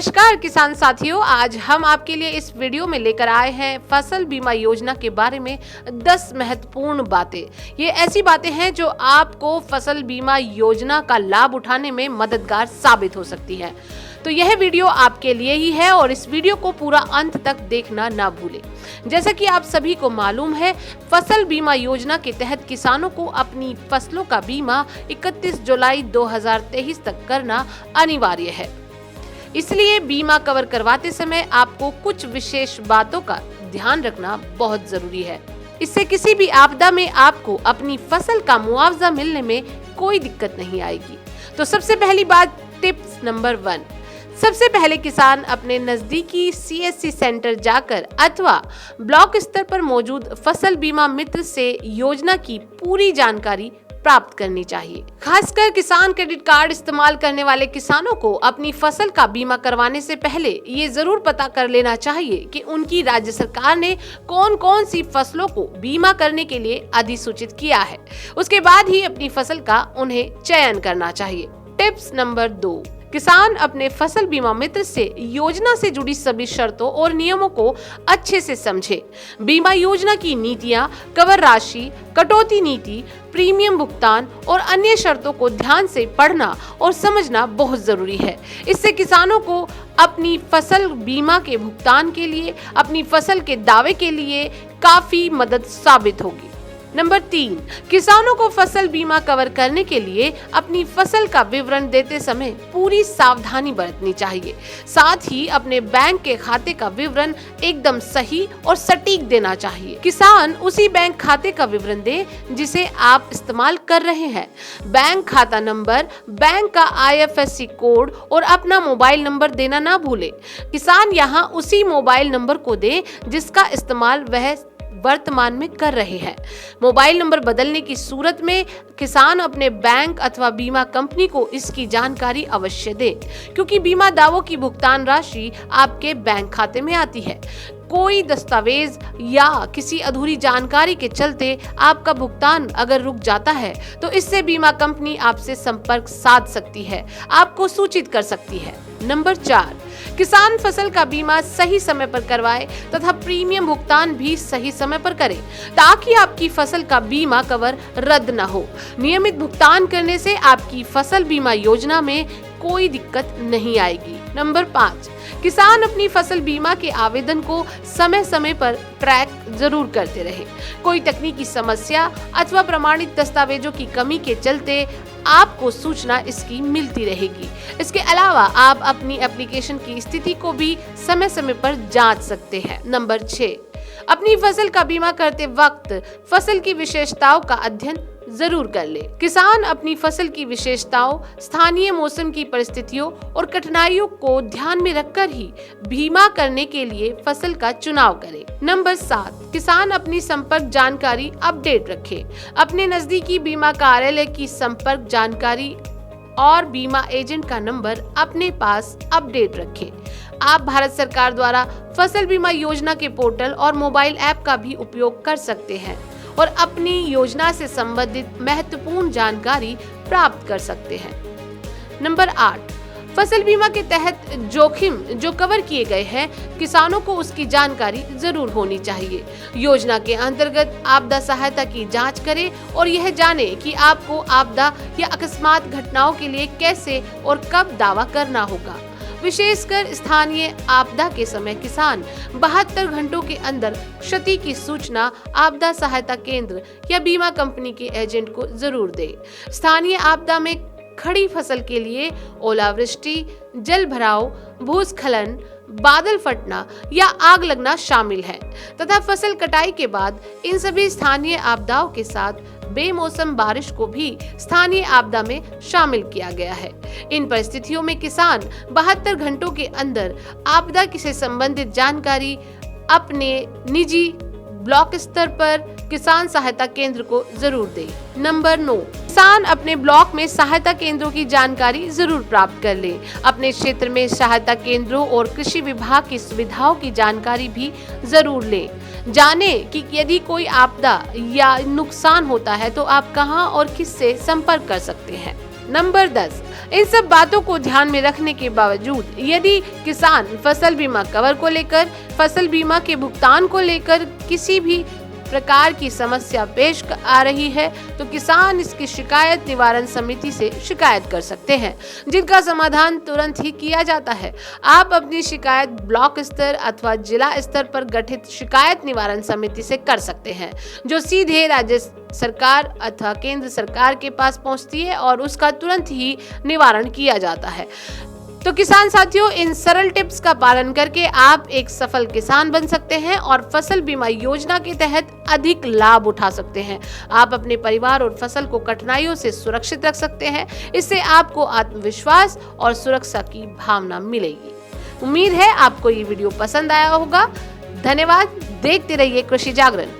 नमस्कार किसान साथियों, आज हम आपके लिए इस वीडियो में लेकर आए हैं फसल बीमा योजना के बारे में 10 महत्वपूर्ण बातें। ये ऐसी बातें हैं जो आपको फसल बीमा योजना का लाभ उठाने में मददगार साबित हो सकती है। तो यह वीडियो आपके लिए ही है और इस वीडियो को पूरा अंत तक देखना ना भूलें। जैसा कि आप सभी को मालूम है, फसल बीमा योजना के तहत किसानों को अपनी फसलों का बीमा 31 जुलाई 2023 तक करना अनिवार्य है। इसलिए बीमा कवर करवाते समय आपको कुछ विशेष बातों का ध्यान रखना बहुत जरूरी है। इससे किसी भी आपदा में आपको अपनी फसल का मुआवजा मिलने में कोई दिक्कत नहीं आएगी। तो सबसे पहली बात, टिप्स नंबर 1। सबसे पहले किसान अपने नजदीकी CSC सेंटर जाकर अथवा ब्लॉक स्तर पर मौजूद फसल बीमा मित्र से योजना की पूरी जानकारी प्राप्त करनी चाहिए। खासकर किसान क्रेडिट कार्ड इस्तेमाल करने वाले किसानों को अपनी फसल का बीमा करवाने से पहले ये जरूर पता कर लेना चाहिए कि उनकी राज्य सरकार ने कौन कौन सी फसलों को बीमा करने के लिए अधिसूचित किया है। उसके बाद ही अपनी फसल का उन्हें चयन करना चाहिए। Tips number 2। किसान अपने फसल बीमा मित्र से योजना से जुड़ी सभी शर्तों और नियमों को अच्छे से समझे। बीमा योजना की नीतियां, कवर राशि, कटौती नीति, प्रीमियम भुगतान और अन्य शर्तों को ध्यान से पढ़ना और समझना बहुत जरूरी है। इससे किसानों को अपनी फसल बीमा के भुगतान के लिए, अपनी फसल के दावे के लिए काफी मदद साबित होगी। नंबर 3, किसानों को फसल बीमा कवर करने के लिए अपनी फसल का विवरण देते समय पूरी सावधानी बरतनी चाहिए। साथ ही अपने बैंक के खाते का विवरण एकदम सही और सटीक देना चाहिए। किसान उसी बैंक खाते का विवरण दे जिसे आप इस्तेमाल कर रहे हैं। बैंक खाता नंबर, बैंक का IFSC कोड और अपना मोबाइल नंबर देना ना भूले। किसान यहाँ उसी मोबाइल नंबर को दे जिसका इस्तेमाल वह वर्तमान में कर रहे हैं। मोबाइल नंबर बदलने की सूरत में किसान अपने बैंक अथवा बीमा कंपनी को इसकी जानकारी अवश्य दे, क्योंकि बीमा दावों की भुगतान राशि आपके बैंक खाते में आती है। कोई दस्तावेज या किसी अधूरी जानकारी के चलते आपका भुगतान अगर रुक जाता है तो इससे बीमा कंपनी आपसे संपर्क साध सकती है, आपको सूचित कर सकती है। नंबर 4, किसान फसल का बीमा सही समय पर करवाए तथा प्रीमियम भुगतान भी सही समय पर करे, ताकि आपकी फसल का बीमा कवर रद्द न हो। नियमित भुगतान करने से आपकी फसल बीमा योजना में कोई दिक्कत नहीं आएगी। नंबर 5, किसान अपनी फसल बीमा के आवेदन को समय समय पर ट्रैक जरूर करते रहे। कोई तकनीकी समस्या अथवा प्रमाणित दस्तावेजों की कमी के चलते आपको सूचना इसकी मिलती रहेगी। इसके अलावा आप अपनी एप्लीकेशन की स्थिति को भी समय समय पर जांच सकते हैं। नंबर 6, अपनी फसल का बीमा करते वक्त फसल की विशेषताओं का अध्ययन जरूर कर ले। किसान अपनी फसल की विशेषताओं, स्थानीय मौसम की परिस्थितियों और कठिनाइयों को ध्यान में रखकर ही बीमा करने के लिए फसल का चुनाव करे। नंबर 7, किसान अपनी संपर्क जानकारी अपडेट रखे। अपने नजदीकी बीमा कार्यालय की संपर्क जानकारी और बीमा एजेंट का नंबर अपने पास अपडेट रखें। आप भारत सरकार द्वारा फसल बीमा योजना के पोर्टल और मोबाइल ऐप का भी उपयोग कर सकते हैं और अपनी योजना से संबंधित महत्वपूर्ण जानकारी प्राप्त कर सकते हैं। नंबर 8, फसल बीमा के तहत जोखिम जो कवर किए गए हैं, किसानों को उसकी जानकारी जरूर होनी चाहिए। योजना के अंतर्गत आपदा सहायता की जांच करें और यह जाने कि आपको आपदा या अकस्मात घटनाओं के लिए कैसे और कब दावा करना होगा। विशेषकर स्थानीय आपदा के समय किसान 72 घंटों के अंदर क्षति की सूचना आपदा सहायता केंद्र या बीमा कंपनी के एजेंट को जरूर दे। स्थानीय आपदा में खड़ी फसल के लिए ओलावृष्टि, जल भराव, भूस्खलन, बादल फटना या आग लगना शामिल है तथा फसल कटाई के बाद इन सभी स्थानीय आपदाओं के साथ बेमौसम बारिश को भी स्थानीय आपदा में शामिल किया गया है। इन परिस्थितियों में किसान 72 घंटों के अंदर आपदा से संबंधित जानकारी अपने निजी ब्लॉक स्तर पर किसान सहायता केंद्र को जरूर दे। नंबर 9, किसान अपने ब्लॉक में सहायता केंद्रों की जानकारी जरूर प्राप्त कर ले। अपने क्षेत्र में सहायता केंद्रों और कृषि विभाग की सुविधाओं की जानकारी भी जरूर ले। जाने कि यदि कोई आपदा या नुकसान होता है तो आप कहां और किससे संपर्क कर सकते हैं। नंबर 10, इन सब बातों को ध्यान में रखने के बावजूद यदि किसान फसल बीमा कवर को लेकर, फसल बीमा के भुगतान को लेकर किसी भी प्रकार की समस्या पेश आ रही है तो किसान इसकी शिकायत निवारण समिति से शिकायत कर सकते हैं, जिनका समाधान तुरंत ही किया जाता है। आप अपनी शिकायत ब्लॉक स्तर अथवा जिला स्तर पर गठित शिकायत निवारण समिति से कर सकते हैं, जो सीधे राज्य सरकार अथवा केंद्र सरकार के पास पहुंचती है और उसका तुरंत ही निवारण किया जाता है। तो किसान साथियों, इन सरल टिप्स का पालन करके आप एक सफल किसान बन सकते हैं और फसल बीमा योजना के तहत अधिक लाभ उठा सकते हैं। आप अपने परिवार और फसल को कठिनाइयों से सुरक्षित रख सकते हैं। इससे आपको आत्मविश्वास और सुरक्षा की भावना मिलेगी। उम्मीद है आपको ये वीडियो पसंद आया होगा। धन्यवाद। देखते रहिए कृषि जागरण।